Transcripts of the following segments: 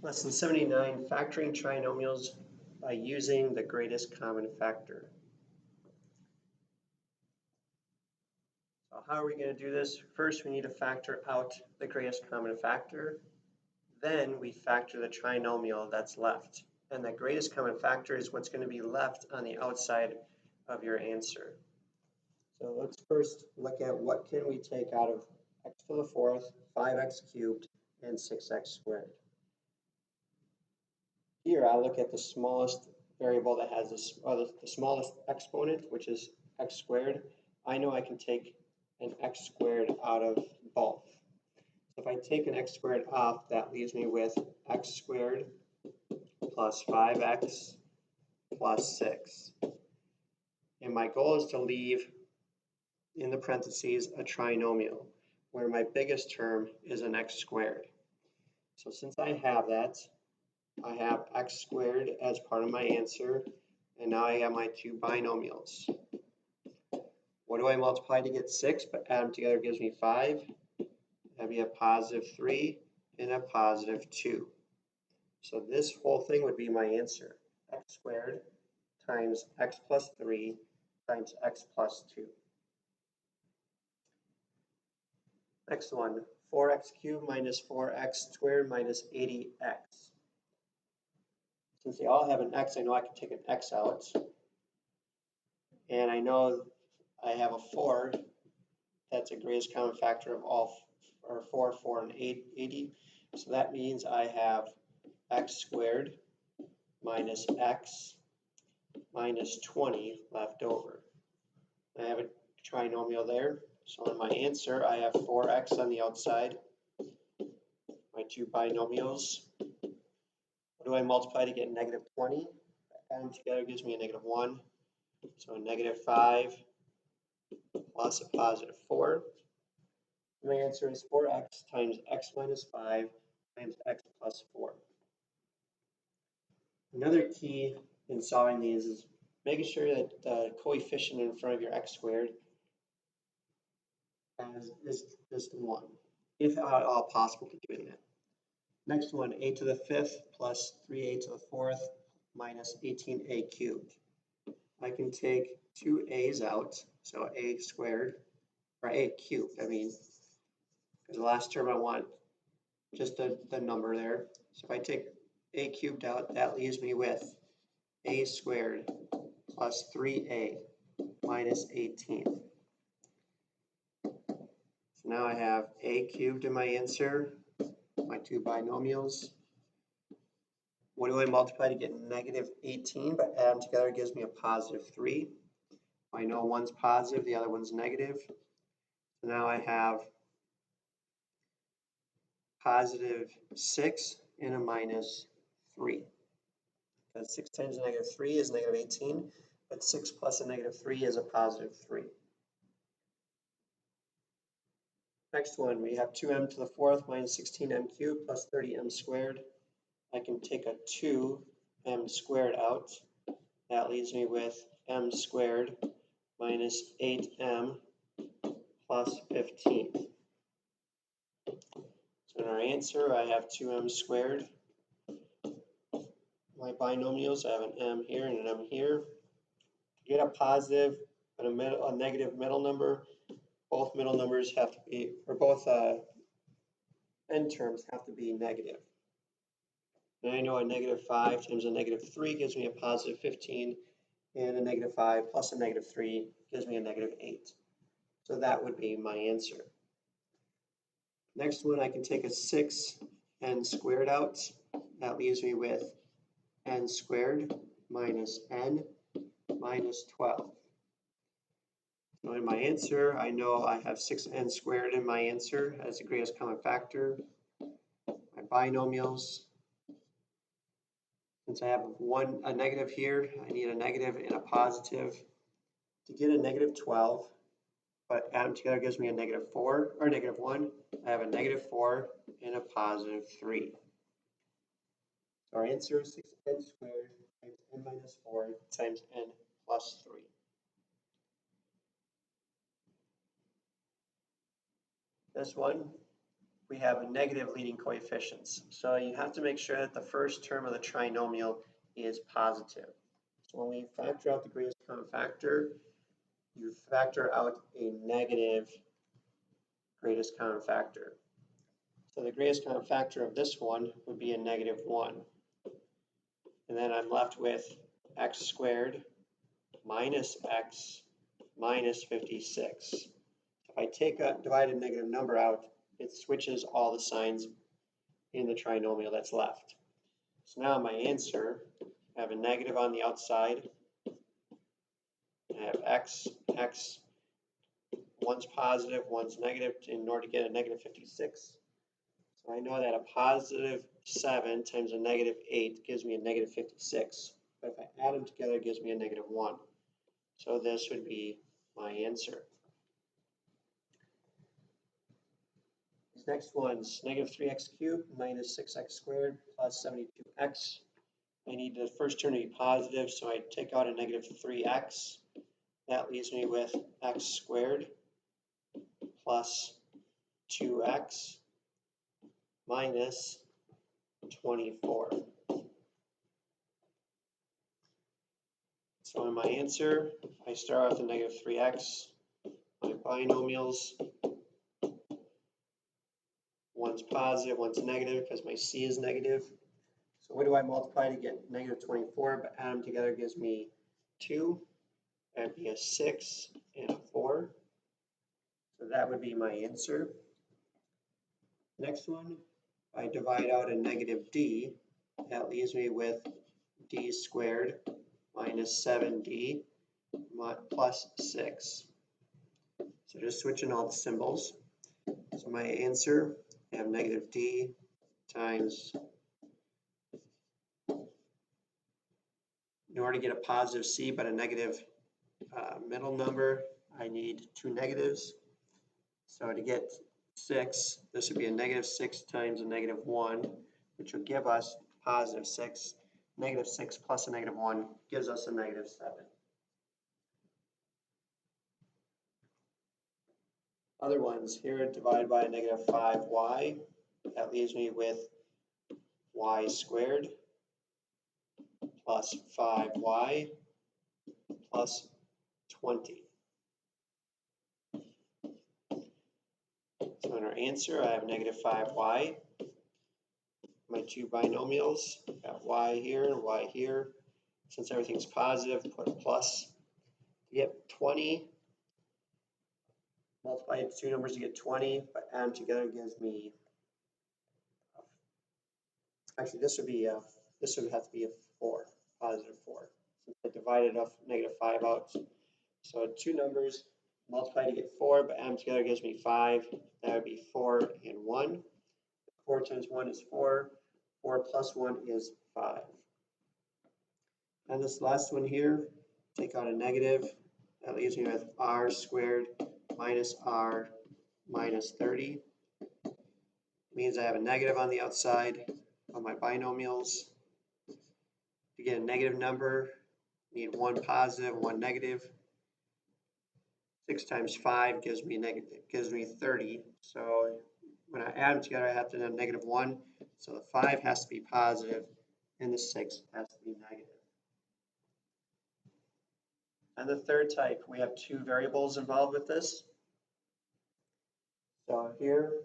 Lesson 79, factoring trinomials by using the greatest common factor. So how are we going to do this? First, we need to factor out the greatest common factor. Then we factor the trinomial that's left. And the greatest common factor is what's going to be left on the outside of your answer. So let's first look at what can we take out of x to the fourth, 5x cubed, and 6x squared. Here I look at the smallest variable that has the smallest exponent, which is x squared. I know I can take an x squared out of both. So if I take an x squared off, that leaves me with x squared plus 5x plus 6. And my goal is to leave in the parentheses a trinomial, where my biggest term is an x squared. So since I have that, I have x squared as part of my answer, and now I have my two binomials. What do I multiply to get 6? But add them together gives me 5. That'd be a positive 3 and a positive 2. So this whole thing would be my answer. X squared times x plus 3 times x plus 2. Next one, 4x cubed minus 4x squared minus 80x. Since they all have an x, I know I can take an x out. And I know I have a 4. That's a greatest common factor of all, or 4, 4, and 80. So that means I have x squared minus x minus 20 left over. I have a trinomial there. So in my answer, I have 4x on the outside. My two binomials. What do I multiply to get negative 20? Add them together gives me a negative 1. So a negative 5 plus a positive 4. My answer is 4x times x minus 5 times x plus 4. Another key in solving these is making sure that the coefficient in front of your x squared is just 1, if at all possible to doing that. Next one, a to the 5th plus 3a to the 4th minus 18a cubed. I can take two a's out, so a squared, or a cubed, I mean, because the last term I want just the number there. So if I take a cubed out, that leaves me with a squared plus 3a minus 18. So now I have a cubed in my answer, my two binomials. What do I multiply to get negative 18? But add them together gives me a positive 3. I know one's positive, the other one's negative. So now I have positive 6 and a minus 3. Because 6 times a negative 3 is negative 18, but 6 plus a negative 3 is a positive 3. Next one, we have 2m to the 4th minus 16m cubed plus 30m squared. I can take a 2m squared out. That leaves me with m squared minus 8m plus 15. So in our answer, I have 2m squared. My binomials, I have an m here and an m here. To get a positive and a negative middle number, both middle numbers have to be, or both end terms have to be negative. And I know a negative 5 times a negative 3 gives me a positive 15, and a negative 5 plus a negative 3 gives me a negative 8. So that would be my answer. Next one, I can take a 6n squared out. That leaves me with n squared minus n minus 12. So in my answer, I know I have 6n squared in my answer as the greatest common factor. My binomials, since I have a negative here, I need a negative and a positive. To get a negative 12, but add them together gives me a negative 4, or negative 1. I have a negative 4 and a positive 3. So our answer is 6n squared times n minus 4 times n plus 3. This one, we have a negative leading coefficients. So you have to make sure that the first term of the trinomial is positive. So when we factor out the greatest common factor, you factor out a negative greatest common factor. So the greatest common factor of this one would be a -1. And then I'm left with x squared minus x minus 56. If I take a divided negative number out, it switches all the signs in the trinomial that's left. So now my answer, I have a negative on the outside. I have x, one's positive, one's negative in order to get a -56. So I know that a +7 times a -8 gives me a -56. But if I add them together, it gives me a -1. So this would be my answer. These next ones, -3x cubed minus 6x squared plus 72x. I need the first term to be positive, so I take out a -3x. That leaves me with x squared plus 2x minus 24. So in my answer, I start off with -3x. My binomials, one's positive, one's negative because my c is negative. So what do I multiply to get -24? But add them together gives me 2. That'd be a 6 and a 4. So that would be my answer. Next one, I divide out a -d. That leaves me with d squared minus 7d plus 6. So just switching all the symbols. So my answer, I have -d times, in order to get a positive c but a negative middle number, I need 2 negatives. So to get 6, this would be a -6 times a -1, which will give us +6. -6 plus a -1 gives us a -7. Other ones here, divided by a -5y. That leaves me with y squared plus 5y plus 20. So in our answer, I have -5y. My two binomials, got y here and y here. Since everything's positive, put a plus. To get 20, multiply the two numbers to get 20, but add them together gives me, actually this would have to be a 4, positive 4, since I divided off -5 out. So two numbers, multiply to get 4, but add them together gives me 5. That would be 4 and 1. 4 times 1 is 4. 4 plus 1 is 5. And this last one here, take out a negative. That leaves me with r squared minus r minus 30. It means I have a negative on the outside of my binomials. To get a negative number, I need one positive, one negative. 6 times 5 gives me 30. So when I add them together, I have to have -1. So the 5 has to be positive, and the 6 has to be negative. And the third type, we have two variables involved with this. So here,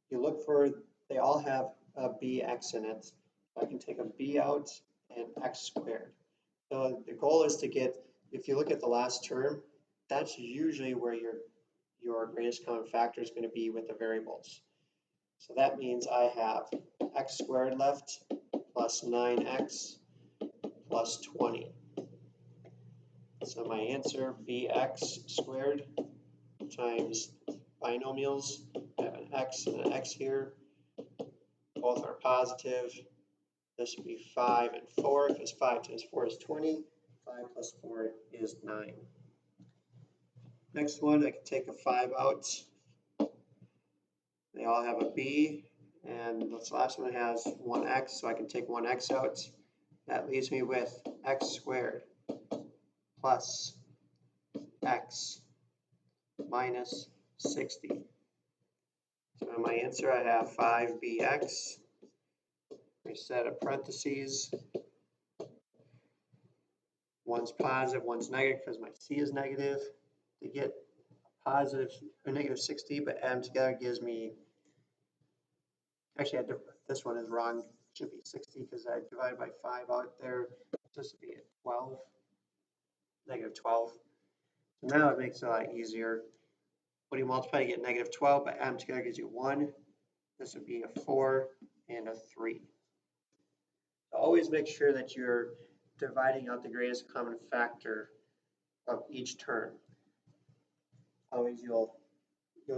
you look for, they all have a bx in it. So I can take a b out and x squared. So the goal is to get, if you look at the last term, that's usually where your greatest common factor is going to be with the variables. So that means I have x squared left plus 9x plus 20. So my answer, bx squared times binomials, I have an x and an x here. Both are positive. This would be 5 and 4, because 5 times 4 is 20. 5 plus 4 is 9. Next one, I can take a 5 out. They all have a b, and this last one has 1x, so I can take 1x out. That leaves me with x squared plus x minus 60. So in my answer, I have 5bx. We set a parentheses. One's positive, one's negative because my c is negative. To get positive or negative 60, but add them together gives me, actually this one is wrong. It should be 60 because I divided by 5 out there. This would be a 12, negative 12. So now it makes it a lot easier. What do you multiply to get negative 12? But add them together gives you 1. This would be a 4 and a 3. So always make sure that you're dividing out the greatest common factor of each term. Otherwise you'll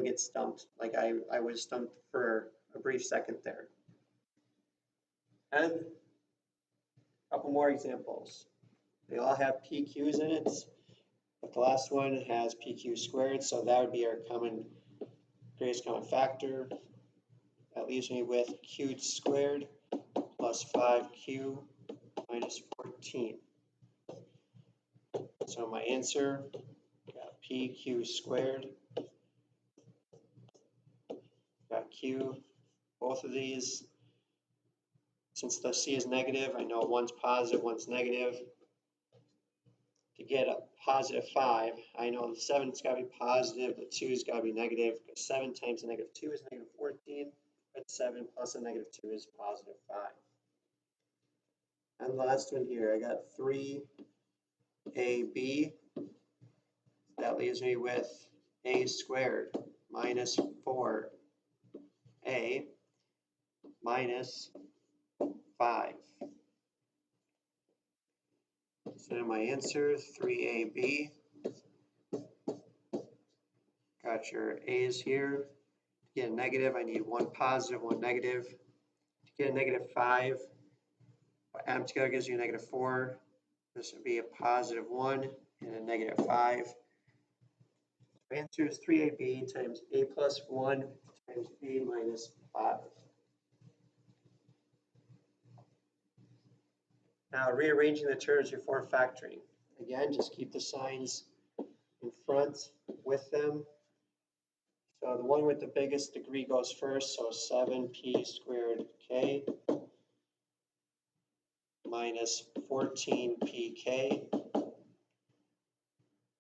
get stumped, like I was stumped for a brief second there. And a couple more examples. They all have PQs in it, but the last one has PQ squared, so that would be our greatest common factor. That leaves me with Q squared plus 5Q minus 14. So my answer, got PQ squared, got Q, both of these. Since the C is negative, I know one's positive, one's negative. To get a positive 5, I know the 7's got to be positive, the 2's got to be negative, because 7 times a negative 2 is negative 14, but 7 plus a negative 2 is positive 5. And the last one here, I got 3ab. That leaves me with a squared minus 4a minus 5. So my answer, 3ab. Got your a's here. To get a negative, I need one positive, one negative. To get a negative 5, add them together gives you a negative 4. This would be a positive 1 and a negative 5. My answer is 3ab times a plus 1 times a minus 5. Now rearranging the terms before factoring. Again, just keep the signs in front with them. So the one with the biggest degree goes first, so 7p squared k minus 14pk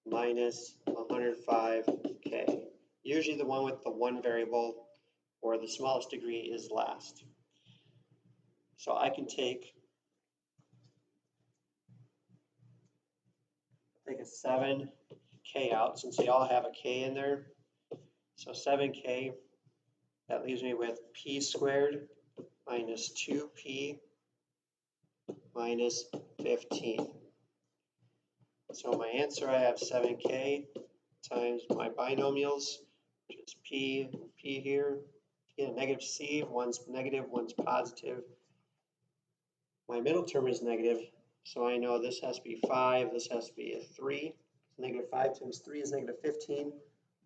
minus 105k. Usually the one with the one variable or the smallest degree is last. So I can take a 7k out since they all have a k in there. So 7k, that leaves me with p squared minus 2p minus 15. So my answer, I have 7k times my binomials, which is p here. To get a negative c, one's negative, one's positive. My middle term is negative, so I know this has to be 5, this has to be a 3. Negative 5 times 3 is negative 15,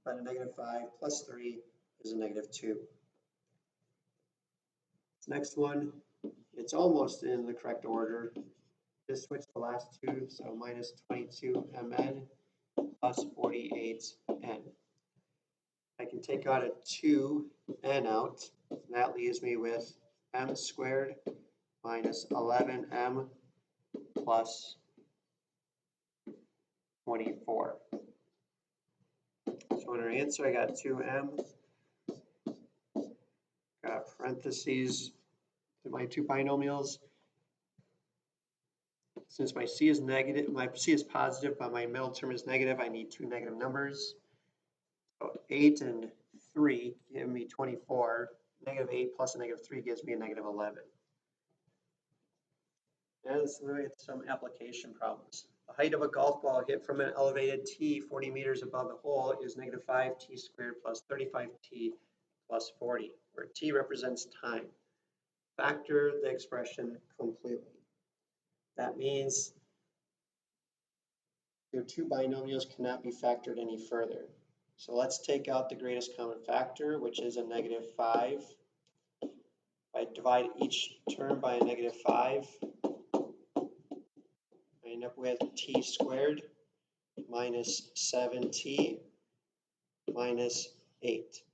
but a negative 5 plus 3 is a negative 2. This next one, it's almost in the correct order. Just switch the last two, so minus 22mn plus 48n. I can take out a 2n out, and that leaves me with m squared minus 11m plus 24. So in our answer, I got 2m, got parentheses to my two binomials. Since my c is negative, my c is positive, but my middle term is negative, I need two negative numbers. So 8 and 3 give me 24. Negative 8 plus a negative 3 gives me a negative 11. And let's look at some application problems. The height of a golf ball hit from an elevated t 40 meters above the hole is negative 5t squared plus 35t plus 40, where t represents time. Factor the expression completely. That means your two binomials cannot be factored any further. So let's take out the greatest common factor, which is a negative 5. If I divide each term by a negative 5, I end up with t squared minus 7t minus 8.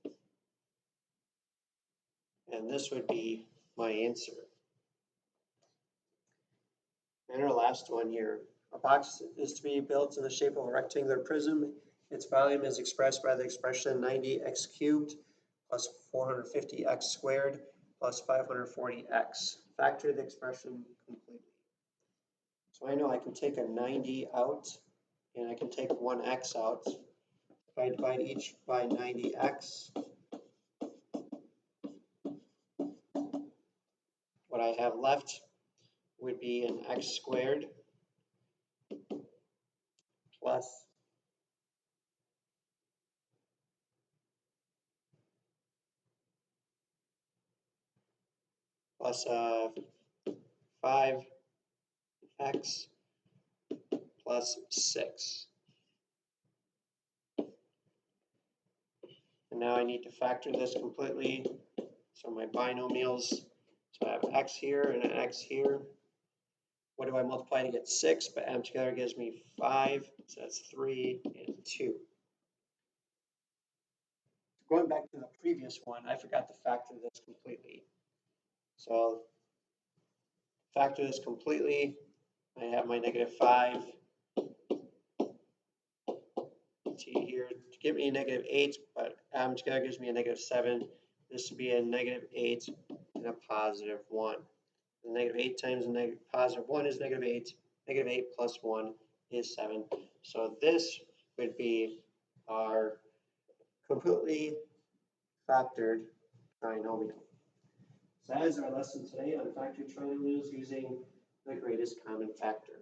And this would be my answer. And our last one here. A box is to be built in the shape of a rectangular prism. Its volume is expressed by the expression 90x cubed plus 450x squared plus 540x. Factor the expression completely. So I know I can take a 90 out, and I can take one x out. If I divide each by 90x, what I have left would be an x squared plus 5x plus 6. And now I need to factor this completely. So my binomials, so I have x here and an x here. What do I multiply to get 6? But add them together gives me 5, so that's 3 and 2. Going back to the previous one, I forgot to factor this completely. So factor this completely. I have my -5 t here to give me a -8, but add them together gives me a -7. This would be a -8 and a +1. The -8 times the +1 is -8. -8 plus 1 is 7. So this would be our completely factored trinomial. So that is our lesson today on factored trinomials using the greatest common factor.